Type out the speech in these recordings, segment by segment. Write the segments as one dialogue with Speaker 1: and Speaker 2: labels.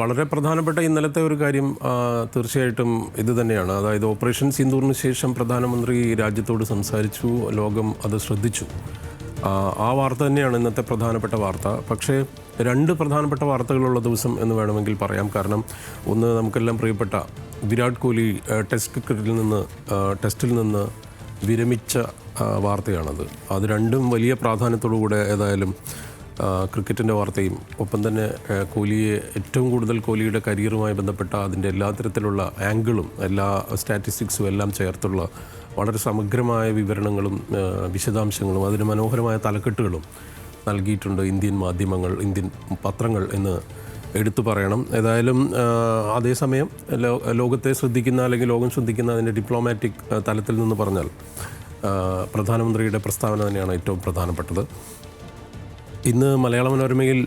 Speaker 1: വളരെ പ്രധാനപ്പെട്ട ഇന്നലത്തെ ഒരു കാര്യം തീർച്ചയായിട്ടും ഇത് തന്നെയാണ്. അതായത് ഓപ്പറേഷൻ സിന്ദൂറിന് ശേഷം പ്രധാനമന്ത്രി രാജ്യത്തോട് സംസാരിച്ചു, ലോകം അത് ശ്രദ്ധിച്ചു. ആ വാർത്ത തന്നെയാണ് ഇന്നത്തെ പ്രധാനപ്പെട്ട വാർത്ത. പക്ഷേ രണ്ട് പ്രധാനപ്പെട്ട വാർത്തകളുള്ള ദിവസം എന്ന് വേണമെങ്കിൽ പറയാം. കാരണം ഒന്ന്, നമുക്കെല്ലാം പ്രിയപ്പെട്ട വിരാട് കോഹ്ലി ടെസ്റ്റിൽ നിന്ന് വിരമിച്ച വാർത്തയാണത്. അത് രണ്ടും വലിയ പ്രാധാന്യത്തോടുകൂടെ ഏതായാലും ക്രിക്കറ്റിൻ്റെ വാർത്തയും ഒപ്പം തന്നെ കോഹ്ലിയെ ഏറ്റവും കൂടുതൽ കോഹ്ലിയുടെ കരിയറുമായി ബന്ധപ്പെട്ട അതിൻ്റെ എല്ലാ തരത്തിലുള്ള ആംഗിളും എല്ലാ സ്റ്റാറ്റിസ്റ്റിക്സും എല്ലാം ചേർത്തുള്ള വളരെ സമഗ്രമായ വിവരണങ്ങളും വിശദാംശങ്ങളും അതിന് മനോഹരമായ തലക്കെട്ടുകളും നൽകിയിട്ടുണ്ട് ഇന്ത്യൻ മാധ്യമങ്ങൾ, ഇന്ത്യൻ പത്രങ്ങൾ എന്ന് എടുത്തു പറയണം. ഏതായാലും അതേസമയം ലോകത്തെ ശ്രദ്ധിക്കുന്ന അല്ലെങ്കിൽ ലോകം ശ്രദ്ധിക്കുന്ന അതിൻ്റെ ഡിപ്ലോമാറ്റിക് തലത്തിൽ നിന്ന് പറഞ്ഞാൽ പ്രധാനമന്ത്രിയുടെ പ്രസ്താവന തന്നെയാണ് ഏറ്റവും പ്രധാനപ്പെട്ടത്. ഇന്ന് മലയാള മനോരമയിൽ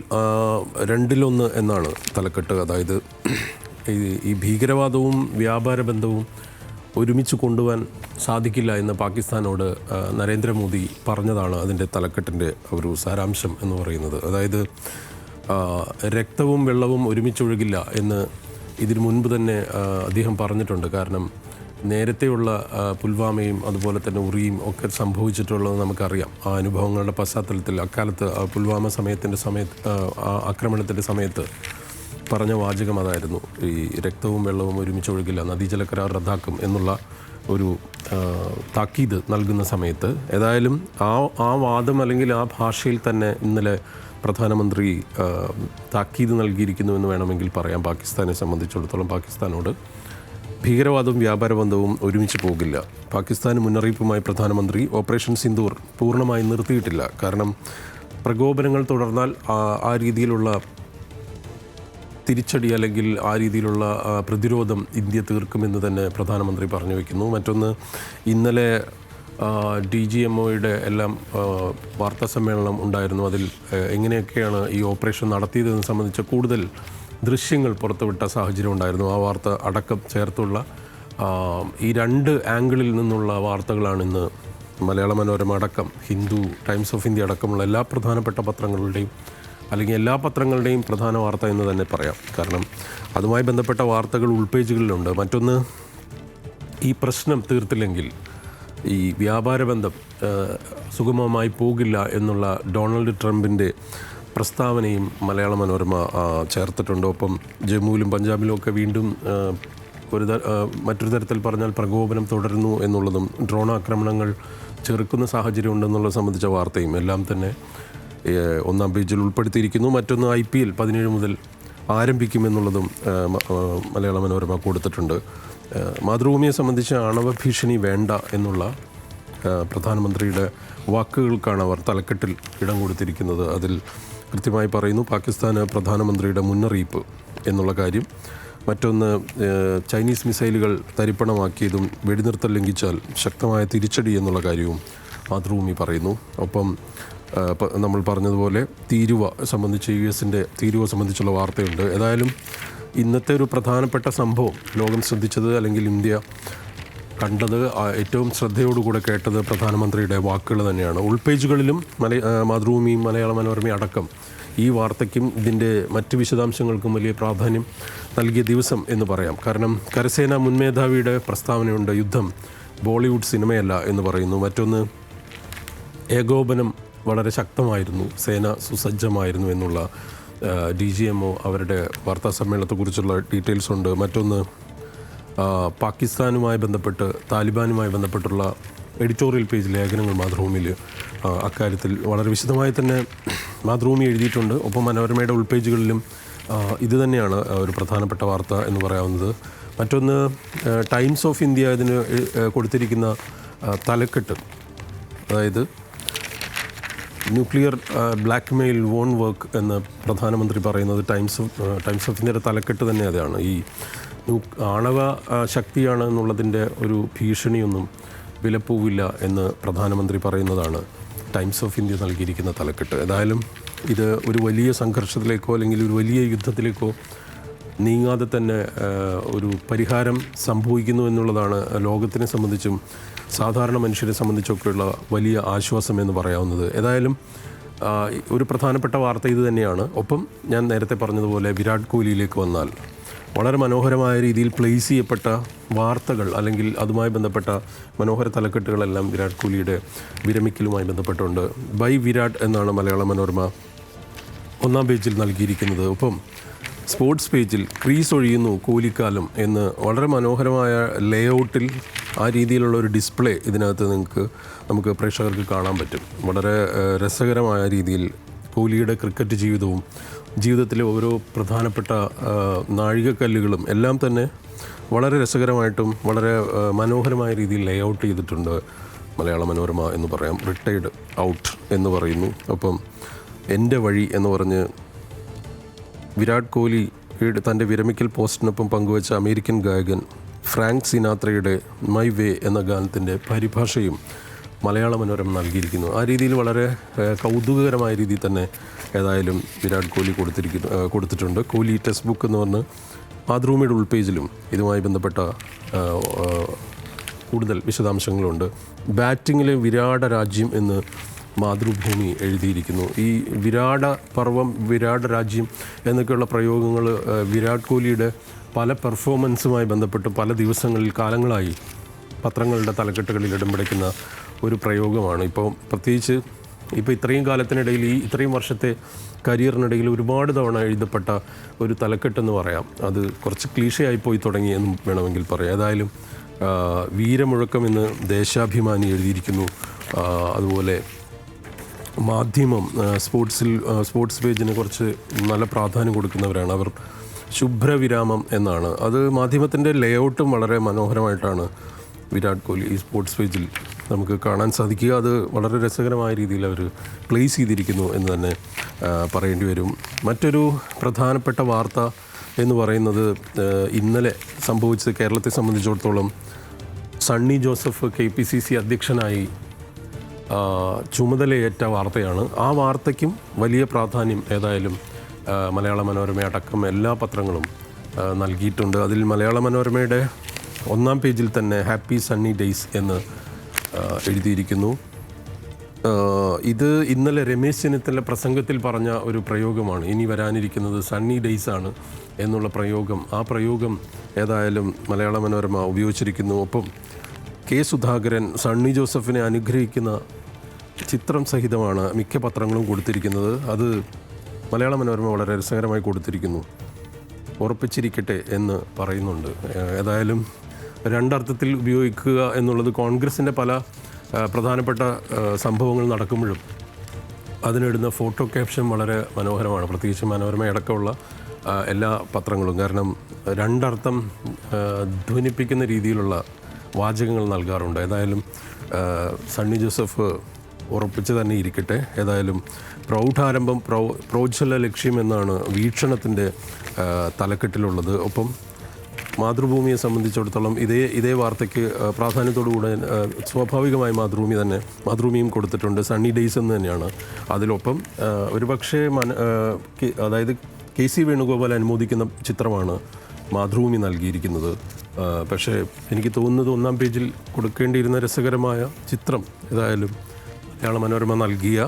Speaker 1: 2-1 എന്നാണ് തലക്കെട്ട്. അതായത് ഈ ഭീകരവാദവും വ്യാപാര ബന്ധവും ഒരുമിച്ച് കൊണ്ടുപോകാൻ സാധിക്കില്ല എന്ന് പാകിസ്ഥാനോട് നരേന്ദ്രമോദി പറഞ്ഞതാണ് അതിൻ്റെ തലക്കെട്ടിൻ്റെ ഒരു സാരാംശം എന്ന് പറയുന്നത്. അതായത് രക്തവും വെള്ളവും ഒരുമിച്ചൊഴുകില്ല എന്ന് ഇതിനു മുൻപ് തന്നെ അദ്ദേഹം പറഞ്ഞിട്ടുണ്ട്. കാരണം നേരത്തെയുള്ള പുൽവാമയും അതുപോലെ തന്നെ ഉറിയും ഒക്കെ സംഭവിച്ചിട്ടുള്ളത് നമുക്കറിയാം. ആ അനുഭവങ്ങളുടെ പശ്ചാത്തലത്തിൽ അക്കാലത്ത് പുൽവാമ ആക്രമണത്തിൻ്റെ സമയത്ത് പറഞ്ഞ വാചകം അതായിരുന്നു, ഈ രക്തവും വെള്ളവും ഒരുമിച്ചൊഴുകില്ല, നദീജല കരാർ റദ്ദാക്കും എന്നുള്ള ഒരു താക്കീത് നൽകുന്ന സമയത്ത് ഏതായാലും ആ വാദം അല്ലെങ്കിൽ ആ ഭാഷയിൽ തന്നെ ഇന്നലെ പ്രധാനമന്ത്രി താക്കീത് നൽകിയിരിക്കുന്നു എന്ന് വേണമെങ്കിൽ പറയാം. പാകിസ്ഥാനെ സംബന്ധിച്ചിടത്തോളം പാകിസ്ഥാനോട് ഭീകരവാദവും വ്യാപാര ബന്ധവും ഒരുമിച്ച് പോകില്ല. പാകിസ്ഥാന് മുന്നറിയിപ്പുമായി പ്രധാനമന്ത്രി ഓപ്പറേഷൻ സിന്ദൂർ പൂർണ്ണമായി നിർത്തിയിട്ടില്ല. കാരണം പ്രകോപനങ്ങൾ തുടർന്നാൽ ആ രീതിയിലുള്ള തിരിച്ചടി അല്ലെങ്കിൽ ആ രീതിയിലുള്ള പ്രതിരോധം ഇന്ത്യ തീർക്കുമെന്ന് തന്നെ പ്രധാനമന്ത്രി പറഞ്ഞു വയ്ക്കുന്നു. മറ്റൊന്ന്, ഇന്നലെ DGMOയുടെ എല്ലാം വാർത്താ സമ്മേളനം ഉണ്ടായിരുന്നു. അതിൽ എങ്ങനെയൊക്കെയാണ് ഈ ഓപ്പറേഷൻ നടത്തിയതെന്ന് സംബന്ധിച്ച കൂടുതൽ ദൃശ്യങ്ങൾ പുറത്തുവിട്ട സാഹചര്യം ഉണ്ടായിരുന്നു. ആ വാർത്ത അടക്കം ചേർത്തുള്ള ഈ 2 ആംഗിളിൽ നിന്നുള്ള വാർത്തകളാണ് ഇന്ന് മലയാള മനോരമ അടക്കം, ഹിന്ദു, ടൈംസ് ഓഫ് ഇന്ത്യ അടക്കമുള്ള എല്ലാ പ്രധാനപ്പെട്ട പത്രങ്ങളുടെയും അല്ലെങ്കിൽ എല്ലാ പത്രങ്ങളുടെയും പ്രധാന വാർത്ത എന്ന് തന്നെ പറയാം. കാരണം അതുമായി ബന്ധപ്പെട്ട വാർത്തകൾ ഉൾപേജുകളിലുണ്ട്. മറ്റൊന്ന്, ഈ പ്രശ്നം തീർത്തില്ലെങ്കിൽ ഈ വ്യാപാര ബന്ധം സുഗമമായി പോകില്ല എന്നുള്ള ഡൊണാൾഡ് ട്രംപിൻ്റെ പ്രസ്താവനയും മലയാള മനോരമ ചേർത്തിട്ടുണ്ട്. ഒപ്പം ജമ്മുവിലും പഞ്ചാബിലും ഒക്കെ വീണ്ടും മറ്റൊരു തരത്തിൽ പറഞ്ഞാൽ പ്രകോപനം തുടരുന്നു എന്നുള്ളതും ഡ്രോൺ ആക്രമണങ്ങൾ ചെറുക്കുന്ന സാഹചര്യം ഉണ്ടെന്നുള്ളത് സംബന്ധിച്ച വാർത്തയും എല്ലാം തന്നെ 1-ാം പേജിൽ ഉൾപ്പെടുത്തിയിരിക്കുന്നു. മറ്റൊന്ന്, IPL 17 മുതൽ ആരംഭിക്കുമെന്നുള്ളതും മലയാള മനോരമ കൊടുത്തിട്ടുണ്ട്. മാതൃഭൂമിയെ സംബന്ധിച്ച് ആണവ ഭീഷണി വേണ്ട എന്നുള്ള പ്രധാനമന്ത്രിയുടെ വാക്കുകൾക്കാണ് അവർ തലക്കെട്ടിൽ ഇടം കൊടുത്തിരിക്കുന്നത്. അതിൽ കൃത്യമായി പറയുന്നു പാകിസ്ഥാന് പ്രധാനമന്ത്രിയുടെ മുന്നറിയിപ്പ് എന്നുള്ള കാര്യം. മറ്റൊന്ന്, ചൈനീസ് മിസൈലുകൾ തരിപ്പണമാക്കിയതും വെടിനിർത്തൽ ലംഘിച്ചാൽ ശക്തമായ തിരിച്ചടി എന്നുള്ള കാര്യവും മാതൃഭൂമി പറയുന്നു. ഒപ്പം നമ്മൾ പറഞ്ഞതുപോലെ തീരുവ സംബന്ധിച്ച് US-ൻ്റെ തീരുവ സംബന്ധിച്ചുള്ള വാർത്തയുണ്ട്. ഏതായാലും ഇന്നത്തെ ഒരു പ്രധാനപ്പെട്ട സംഭവം ലോകം ശ്രദ്ധിച്ചത് അല്ലെങ്കിൽ ഇന്ത്യ കണ്ടത്, ഏറ്റവും ശ്രദ്ധയോടുകൂടെ കേട്ടത് പ്രധാനമന്ത്രിയുടെ വാക്കുകൾ തന്നെയാണ്. ഉൾപേജുകളിലും മാതൃഭൂമിയും മലയാള മനോരമയും അടക്കം ഈ വാർത്തയ്ക്കും ഇതിൻ്റെ മറ്റ് വിശദാംശങ്ങൾക്കും വലിയ പ്രാധാന്യം നൽകിയ ദിവസം എന്ന് പറയാം. കാരണം കരസേന മുൻ മേധാവിയുടെ പ്രസ്താവനയുണ്ട്, യുദ്ധം ബോളിവുഡ് സിനിമയല്ല എന്ന് പറയുന്നു. മറ്റൊന്ന്, ഏകോപനം വളരെ ശക്തമായിരുന്നു, സേന സുസജ്ജമായിരുന്നു എന്നുള്ള DGMO അവരുടെ വാർത്താ സമ്മേളനത്തെക്കുറിച്ചുള്ള ഡീറ്റെയിൽസ് ഉണ്ട്. മറ്റൊന്ന്, പാകിസ്ഥാനുമായി ബന്ധപ്പെട്ട് താലിബാനുമായി ബന്ധപ്പെട്ടുള്ള എഡിറ്റോറിയൽ പേജ് ലേഖനങ്ങൾ മാതൃഭൂമിയിൽ അക്കാര്യത്തിൽ വളരെ വിശദമായി തന്നെ മാതൃഭൂമി എഴുതിയിട്ടുണ്ട്. ഒപ്പം മനോരമയുടെ ഉൾപേജുകളിലും ഇത് തന്നെയാണ് ഒരു പ്രധാനപ്പെട്ട വാർത്ത എന്ന് പറയാവുന്നത്. മറ്റൊന്ന്, ടൈംസ് ഓഫ് ഇന്ത്യ ഇതിന് കൊടുത്തിരിക്കുന്ന തലക്കെട്ട്, അതായത് nuclear blackmail won't work എന്ന് പ്രധാനമന്ത്രി പറയുന്നത് ടൈംസ് ഓഫ് ഇന്ത്യയുടെ തലക്കെട്ട് തന്നെ അതാണ്. ഈ ആണവ ശക്തിയാണ് എന്നുള്ളതിൻ്റെ ഒരു ഭീഷണിയൊന്നും വിലപ്പോവില്ല എന്ന് പ്രധാനമന്ത്രി പറയുന്നതാണ് ടൈംസ് ഓഫ് ഇന്ത്യ നൽകിയിരിക്കുന്ന തലക്കെട്ട്. ഏതായാലും ഇത് ഒരു വലിയ സംഘർഷത്തിലേക്കോ അല്ലെങ്കിൽ ഒരു വലിയ യുദ്ധത്തിലേക്കോ നീങ്ങാതെ തന്നെ ഒരു പരിഹാരം സംഭവിക്കുന്നു എന്നുള്ളതാണ് ലോകത്തിനെ സംബന്ധിച്ചും സാധാരണ മനുഷ്യരെ സംബന്ധിച്ചൊക്കെയുള്ള വലിയ ആശ്വാസം എന്ന് പറയാവുന്നത്. ഏതായാലും ഒരു പ്രധാനപ്പെട്ട വാർത്ത ഇത് തന്നെയാണ്. ഒപ്പം ഞാൻ നേരത്തെ പറഞ്ഞതുപോലെ വിരാട് കോഹ്ലിയിലേക്ക് വന്നാൽ വളരെ മനോഹരമായ രീതിയിൽ പ്ലേസ് ചെയ്യപ്പെട്ട വാർത്തകൾ അല്ലെങ്കിൽ അതുമായി ബന്ധപ്പെട്ട മനോഹര തലക്കെട്ടുകളെല്ലാം വിരാട് കോഹ്ലിയുടെ വിരമിക്കലുമായി ബന്ധപ്പെട്ടുകൊണ്ട് ബൈ വിരാട് എന്നാണ് മലയാള മനോരമ ഒന്നാം പേജിൽ നൽകിയിരിക്കുന്നത്. ഒപ്പം സ്പോർട്സ് പേജിൽ ക്രീസ് ഒഴിയുന്നു കോഹ്ലിക്കാലം എന്ന് വളരെ മനോഹരമായ ലേഔട്ടിൽ ആ രീതിയിലുള്ള ഒരു ഡിസ്പ്ലേ ഇതിനകത്ത് നമുക്ക് പ്രേക്ഷകർക്ക് കാണാൻ പറ്റും. വളരെ രസകരമായ രീതിയിൽ കോഹ്ലിയുടെ ക്രിക്കറ്റ് ജീവിതത്തിലെ ഓരോ പ്രധാനപ്പെട്ട നാഴികക്കല്ലുകളും എല്ലാം തന്നെ വളരെ രസകരമായിട്ടും വളരെ മനോഹരമായ രീതിയിൽ ലേഔട്ട് ചെയ്തിട്ടുണ്ട് മലയാള മനോരമ എന്ന് പറയാം. റിട്ടയർഡ് ഔട്ട് എന്ന് പറയുന്നു. ഒപ്പം എൻ്റെ വഴി എന്ന് പറഞ്ഞ് വിരാട് കോഹ്ലി തൻ്റെ വിരമിക്കൽ പോസ്റ്റിനൊപ്പം പങ്കുവച്ച അമേരിക്കൻ ഗായകൻ ഫ്രാങ്ക് സിനാത്രയുടെ മൈ വേ എന്ന ഗാനത്തിൻ്റെ പരിഭാഷയും മലയാള മനോരമ നൽകിയിരിക്കുന്നു. ആ രീതിയിൽ വളരെ കൗതുകകരമായ രീതിയിൽ തന്നെ ഏതായാലും വിരാട് കോഹ്ലി കൊടുത്തിട്ടുണ്ട്. കോഹ്ലി ടെക്സ്റ്റ് ബുക്ക് എന്ന് പറഞ്ഞ് മാതൃഭൂമിയുടെ ഉൾപേജിലും ഇതുമായി ബന്ധപ്പെട്ട കൂടുതൽ വിശദാംശങ്ങളുണ്ട്. ബാറ്റിങ്ങിലെ വിരാട രാജ്യം എന്ന് മാതൃഭൂമി എഴുതിയിരിക്കുന്നു. ഈ വിരാട പർവം, വിരാട രാജ്യം എന്നൊക്കെയുള്ള പ്രയോഗങ്ങൾ വിരാട് കോഹ്ലിയുടെ പല പെർഫോമൻസുമായി ബന്ധപ്പെട്ട് പല ദിവസങ്ങളിൽ കാലങ്ങളായി പത്രങ്ങളുടെ തലക്കെട്ടുകളിൽ ഇടം പിടിക്കുന്ന ഒരു പ്രയോഗമാണ്. പ്രത്യേകിച്ച് ഇത്രയും കാലത്തിനിടയിൽ ഇത്രയും വർഷത്തെ കരിയറിനിടയിൽ ഒരുപാട് തവണ എഴുതപ്പെട്ട ഒരു തലക്കെട്ടെന്ന് പറയാം. അത് കുറച്ച് ക്ലീഷയായി പോയി തുടങ്ങി എന്നും വേണമെങ്കിൽ പറയാം. ഏതായാലും വീരമുഴക്കം എന്ന് ദേശാഭിമാനി എഴുതിയിരിക്കുന്നു. അതുപോലെ മാധ്യമം സ്പോർട്സ് പേജിന് കുറച്ച് നല്ല പ്രാധാന്യം കൊടുക്കുന്നവരാണ് അവർ. ശുഭ്രവിരാമം എന്നാണ് അത്. മാധ്യമത്തിൻ്റെ ലേഔട്ടും വളരെ മനോഹരമായിട്ടാണ് വിരാട് കോഹ്ലി ഈ സ്പോർട്സ് പേജിൽ നമുക്ക് കാണാൻ സാധിക്കുക. അത് വളരെ രസകരമായ രീതിയിൽ അവർ പ്ലേസ് ചെയ്തിരിക്കുന്നു എന്ന് തന്നെ പറയേണ്ടി വരും. മറ്റൊരു പ്രധാനപ്പെട്ട വാർത്ത എന്ന് പറയുന്നത് ഇന്നലെ സംഭവിച്ചത് കേരളത്തെ സംബന്ധിച്ചിടത്തോളം സണ്ണി ജോസഫ് KPCC അധ്യക്ഷനായി ചുമതലയേറ്റ വാർത്തയാണ്. ആ വാർത്തയ്ക്കും വലിയ പ്രാധാന്യം ഏതായാലും മലയാള മനോരമ അടക്കം എല്ലാ പത്രങ്ങളും നൽകിയിട്ടുണ്ട്. അതിൽ മലയാള മനോരമയുടെ ഒന്നാം പേജിൽ തന്നെ ഹാപ്പി സണ്ണി ഡേയ്സ് എന്ന് എഴുതിയിരിക്കുന്നു. ഇത് ഇന്നലെ രമേശ് ചെന്നിത്തല പ്രസംഗത്തിൽ പറഞ്ഞ ഒരു പ്രയോഗമാണ്. ഇനി വരാനിരിക്കുന്നത് സണ്ണി ഡേയ്സ് ആണ് എന്നുള്ള പ്രയോഗം. ആ പ്രയോഗം ഏതായാലും മലയാള മനോരമ ഉപയോഗിച്ചിരിക്കുന്നു. ഒപ്പം കെ സുധാകരൻ സണ്ണി ജോസഫിനെ അനുഗ്രഹിക്കുന്ന ചിത്രം സഹിതമാണ് മിക്ക പത്രങ്ങളും കൊടുത്തിരിക്കുന്നത്. അത് മലയാള മനോരമ വളരെ രസകരമായി കൊടുത്തിരിക്കുന്നു. ഉറപ്പിച്ചിരിക്കട്ടെ എന്ന് പറയുന്നുണ്ട്. ഏതായാലും രണ്ടർത്ഥത്തിൽ ഉപയോഗിക്കുക എന്നുള്ളത് കോൺഗ്രസിൻ്റെ പല പ്രധാനപ്പെട്ട സംഭവങ്ങൾ നടക്കുമ്പോഴും അതിനിടുന്ന ഫോട്ടോ ക്യാപ്ഷൻ വളരെ മനോഹരമാണ്. പ്രത്യേകിച്ച് മനോരമ അടക്കമുള്ള എല്ലാ പത്രങ്ങളും. കാരണം രണ്ടർത്ഥം ധ്വനിപ്പിക്കുന്ന രീതിയിലുള്ള വാചകങ്ങൾ നൽകാറുണ്ട്. ഏതായാലും സണ്ണി ജോസഫ് ഉറപ്പിച്ച് തന്നെ ഇരിക്കട്ടെ. ഏതായാലും പ്രൗഢാരംഭം പ്രോജ്വല ലക്ഷ്യം എന്നാണ് വീക്ഷണത്തിൻ്റെ തലക്കെട്ടിലുള്ളത്. ഒപ്പം മാതൃഭൂമിയെ സംബന്ധിച്ചിടത്തോളം ഇതേ വാർത്തയ്ക്ക് പ്രാധാന്യത്തോടുകൂടെ സ്വാഭാവികമായി മാതൃഭൂമിയും കൊടുത്തിട്ടുണ്ട്. സണ്ണി ഡേയ്സ് എന്ന് തന്നെയാണ്. അതിലൊപ്പം ഒരുപക്ഷെ അതായത് KC വേണുഗോപാൽ അനുമോദിക്കുന്ന ചിത്രമാണ് മാതൃഭൂമി നൽകിയിരിക്കുന്നത്. പക്ഷേ എനിക്ക് തോന്നുന്നത് ഒന്നാം പേജിൽ കൊടുക്കേണ്ടിയിരുന്ന രസകരമായ ചിത്രം ഏതായാലും മലയാള മനോരമ നൽകിയ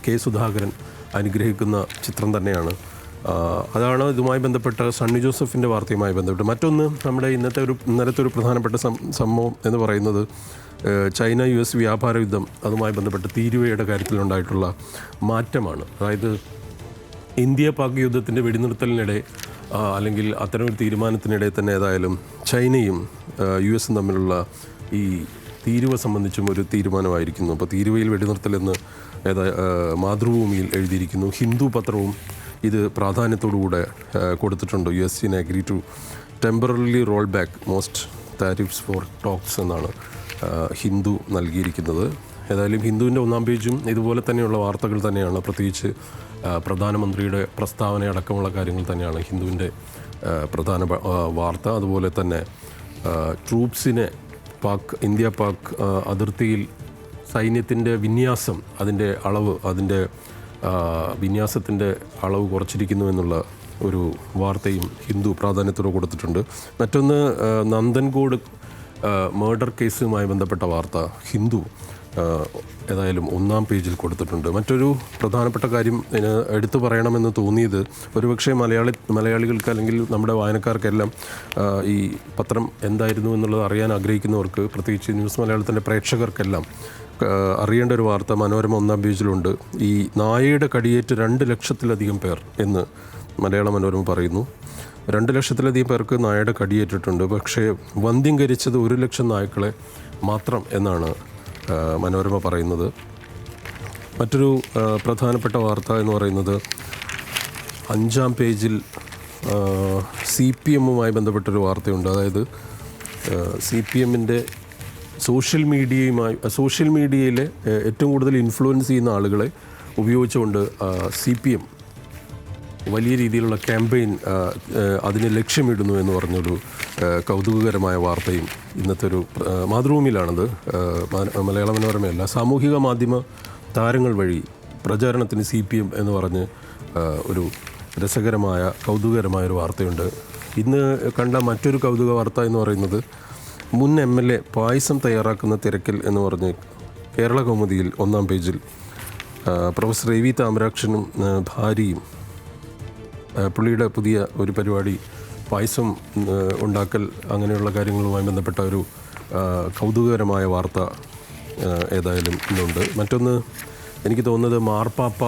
Speaker 1: കെ സുധാകരൻ അനുഗ്രഹിക്കുന്ന ചിത്രം തന്നെയാണ്. അതാണ് ഇതുമായി ബന്ധപ്പെട്ട സണ്ണി ജോസഫിൻ്റെ വാർത്തയുമായി ബന്ധപ്പെട്ട്. മറ്റൊന്ന് നമ്മുടെ ഇന്നലത്തെ ഒരു പ്രധാനപ്പെട്ട സംഭവം എന്ന് പറയുന്നത് ചൈന US വ്യാപാര യുദ്ധം, അതുമായി ബന്ധപ്പെട്ട് തീരുവയുടെ കാര്യത്തിലുണ്ടായിട്ടുള്ള മാറ്റമാണ്. അതായത് ഇന്ത്യ പാക് യുദ്ധത്തിൻ്റെ വെടിനിർത്തലിനിടെ അല്ലെങ്കിൽ അത്തരമൊരു തീരുമാനത്തിനിടെ തന്നെ ഏതായാലും ചൈനയും US തമ്മിലുള്ള ഈ തീരുവ സംബന്ധിച്ചും ഒരു തീരുമാനമായിരിക്കുന്നു. അപ്പോൾ തീരുവയിൽ വെടിനിർത്തലെന്ന് മാതൃഭൂമിയിൽ എഴുതിയിരിക്കുന്നു. ഹിന്ദു പത്രവും ഇത് പ്രാധാന്യത്തോടുകൂടെ കൊടുത്തിട്ടുണ്ട്. US agree to temporarily roll back most tariffs for talks എന്നാണ് ഹിന്ദു നൽകിയിരിക്കുന്നത്. ഏതായാലും ഹിന്ദുവിൻ്റെ ഒന്നാം പേജും ഇതുപോലെ തന്നെയുള്ള വാർത്തകൾ തന്നെയാണ്. പ്രത്യേകിച്ച് പ്രധാനമന്ത്രിയുടെ പ്രസ്താവന അടക്കമുള്ള കാര്യങ്ങൾ തന്നെയാണ് ഹിന്ദുവിൻ്റെ പ്രധാന വാർത്ത. അതുപോലെ തന്നെ ട്രൂപ്സിനെ ഇന്ത്യ പാക് അതിർത്തിയിൽ സൈന്യത്തിൻ്റെ വിന്യാസം, അതിൻ്റെ വിന്യാസത്തിൻ്റെ അളവ് കുറച്ചിരിക്കുന്നു എന്നുള്ള ഒരു വാർത്തയും ഹിന്ദു പ്രാധാന്യത്തോടെ കൊടുത്തിട്ടുണ്ട്. മറ്റൊന്ന് നന്ദൻകോട് മർഡർ കേസുമായി ബന്ധപ്പെട്ട വാർത്ത ഹിന്ദു ഏതായാലും ഒന്നാം പേജിൽ കൊടുത്തിട്ടുണ്ട്. മറ്റൊരു പ്രധാനപ്പെട്ട കാര്യം എടുത്തു പറയണമെന്ന് തോന്നിയത്, ഒരുപക്ഷെ മലയാളികൾക്ക് അല്ലെങ്കിൽ നമ്മുടെ വായനക്കാർക്കെല്ലാം ഈ പത്രം എന്തായിരുന്നു എന്നുള്ളത് അറിയാൻ ആഗ്രഹിക്കുന്നവർക്ക്, പ്രത്യേകിച്ച് ന്യൂസ് മലയാളത്തിൻ്റെ പ്രേക്ഷകർക്കെല്ലാം അറിയേണ്ട ഒരു വാർത്ത മനോരമ ഒന്നാം പേജിലുണ്ട്. ഈ നായയുടെ കടിയേറ്റ് 2 ലക്ഷത്തിലധികം പേർ എന്ന് മലയാള മനോരമ പറയുന്നു. 2 ലക്ഷത്തിലധികം പേർക്ക് നായയുടെ കടിയേറ്റിട്ടുണ്ട്. പക്ഷേ വന്ധ്യംകരിച്ചത് 1 ലക്ഷം നായ്ക്കളെ മാത്രം എന്നാണ് മനോരമ പറയുന്നത്. മറ്റൊരു പ്രധാനപ്പെട്ട വാർത്ത എന്ന് പറയുന്നത് 5-ാം പേജിൽ CPM-മായി ബന്ധപ്പെട്ടൊരു വാർത്തയുണ്ട്. അതായത് CPM-ൻ്റെ സോഷ്യൽ മീഡിയയിലെ ഏറ്റവും കൂടുതൽ ഇൻഫ്ലുവൻസ് ചെയ്യുന്ന ആളുകളെ ഉപയോഗിച്ചുകൊണ്ട് CPM വലിയ രീതിയിലുള്ള ക്യാമ്പയിൻ അതിനെ ലക്ഷ്യമിടുന്നു എന്ന് പറഞ്ഞൊരു കൗതുകകരമായ വാർത്തയും ഇന്നത്തെ ഒരു മാതൃഭൂമിയിലാണത്, മലയാള മനോരമയല്ല. സാമൂഹിക മാധ്യമ താരങ്ങൾ വഴി പ്രചാരണത്തിന് CPM എന്ന് പറഞ്ഞ് ഒരു രസകരമായ കൗതുകകരമായൊരു വാർത്തയുണ്ട്. ഇന്ന് കണ്ട മറ്റൊരു കൗതുക വാർത്ത എന്ന് പറയുന്നത്, മുൻ MLA പായസം തയ്യാറാക്കുന്ന തിരക്കിൽ എന്ന് പറഞ്ഞ് കേരള കൗമുദിയിൽ 1-ാം പേജിൽ പ്രൊഫസർ AV താമരാക്ഷനും ഭാര്യയും പുള്ളിയുടെ പുതിയ ഒരു പരിപാടി പായസം ഉണ്ടാക്കൽ അങ്ങനെയുള്ള കാര്യങ്ങളുമായി ബന്ധപ്പെട്ട ഒരു കൗതുകകരമായ വാർത്ത ഏതായാലും ഇന്നുണ്ട്. മറ്റൊന്ന് എനിക്ക് തോന്നുന്നത്, മാർപ്പാപ്പ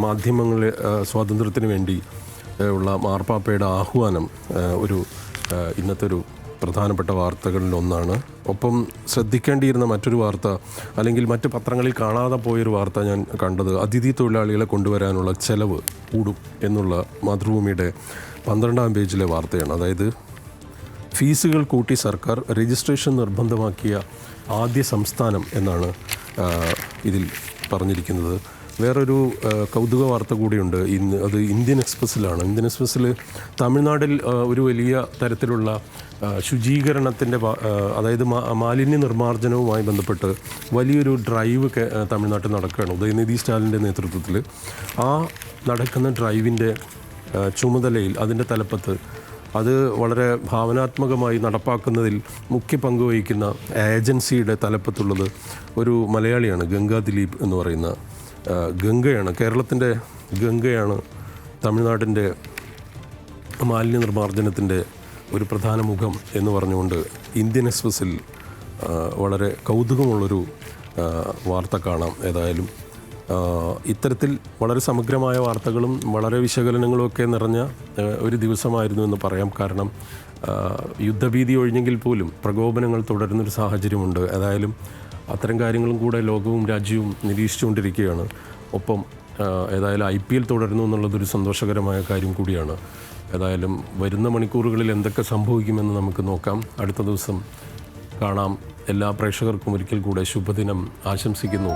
Speaker 1: മാധ്യമങ്ങളെ സ്വാതന്ത്ര്യത്തിന് വേണ്ടി ഉള്ള മാർപ്പാപ്പയുടെ ആഹ്വാനം ഒരു ഇന്നത്തെ ഒരു പ്രധാനപ്പെട്ട വാർത്തകളിലൊന്നാണ്. ഒപ്പം ശ്രദ്ധിക്കേണ്ടിയിരുന്ന മറ്റൊരു വാർത്ത, അല്ലെങ്കിൽ മറ്റ് പത്രങ്ങളിൽ കാണാതെ പോയൊരു വാർത്ത ഞാൻ കണ്ടത്, അതിഥി തൊഴിലാളികളെ കൊണ്ടുവരാനുള്ള ചെലവ് കൂടും എന്നുള്ള മാതൃഭൂമിയുടെ 12-ാം പേജിലെ വാർത്തയാണ്. അതായത് ഫീസുകൾ കൂട്ടി സർക്കാർ, രജിസ്ട്രേഷൻ നിർബന്ധമാക്കിയ ആദ്യ സംസ്ഥാനം എന്നാണ് ഇതിൽ പറഞ്ഞിരിക്കുന്നത്. വേറൊരു കൗതുക വാർത്ത കൂടിയുണ്ട് ഇന്ന്, അത് ഇന്ത്യൻ എക്സ്പ്രസ്സിലാണ്. ഇന്ത്യൻ എക്സ്പ്രസ്സിൽ തമിഴ്നാട്ടിൽ ഒരു വലിയ തരത്തിലുള്ള ശുചീകരണത്തിൻ്റെ, അതായത് മാലിന്യ നിർമ്മാർജ്ജനവുമായി ബന്ധപ്പെട്ട് വലിയൊരു ഡ്രൈവ് തമിഴ്നാട്ടിൽ നടക്കുകയാണ് ഉദയനിധി സ്റ്റാലിൻ്റെ നേതൃത്വത്തിൽ. ആ നടക്കുന്ന ഡ്രൈവിൻ്റെ ചുമതലയിൽ, അതിൻ്റെ തലപ്പത്ത്, അത് വളരെ ഭാവനാത്മകമായി നടപ്പാക്കുന്നതിൽ മുഖ്യ പങ്ക് വഹിക്കുന്ന ഏജൻസിയുടെ തലപ്പത്തുള്ളത് ഒരു മലയാളിയാണ്, ഗംഗാ ദിലീപ് എന്ന് പറയുന്ന ഗംഗയാണ്. കേരളത്തിൻ്റെ ഗംഗയാണ് തമിഴ്നാടിൻ്റെ മാലിന്യ നിർമ്മാർജ്ജനത്തിൻ്റെ ഒരു പ്രധാന മുഖം എന്ന് പറഞ്ഞുകൊണ്ട് ഇന്ത്യൻ എക്സ്പ്രസ്സിൽ വളരെ കൗതുകമുള്ളൊരു വാർത്ത കാണാം. ഏതായാലും ഇത്തരത്തിൽ വളരെ സമഗ്രമായ വാർത്തകളും വളരെ വിശകലനങ്ങളും ഒക്കെ നിറഞ്ഞ ഒരു ദിവസമായിരുന്നു എന്ന് പറയാം. കാരണം യുദ്ധഭീതി ഒഴിഞ്ഞെങ്കിൽ പോലും പ്രകോപനങ്ങൾ തുടരുന്നൊരു സാഹചര്യമുണ്ട്. ഏതായാലും അത്തരം കാര്യങ്ങളും കൂടെ ലോകവും രാജ്യവും നിരീക്ഷിച്ചുകൊണ്ടിരിക്കുകയാണ്. ഒപ്പം ഏതായാലും IPL തുടരുന്നു എന്നുള്ളതൊരു സന്തോഷകരമായ കാര്യം കൂടിയാണ്. ഏതായാലും വരുന്ന മണിക്കൂറുകളിൽ എന്തൊക്കെ സംഭവിക്കുമെന്ന് നമുക്ക് നോക്കാം. അടുത്ത ദിവസം കാണാം. എല്ലാ പ്രേക്ഷകർക്കും ഒരിക്കൽ കൂടെ ശുഭദിനം ആശംസിക്കുന്നു.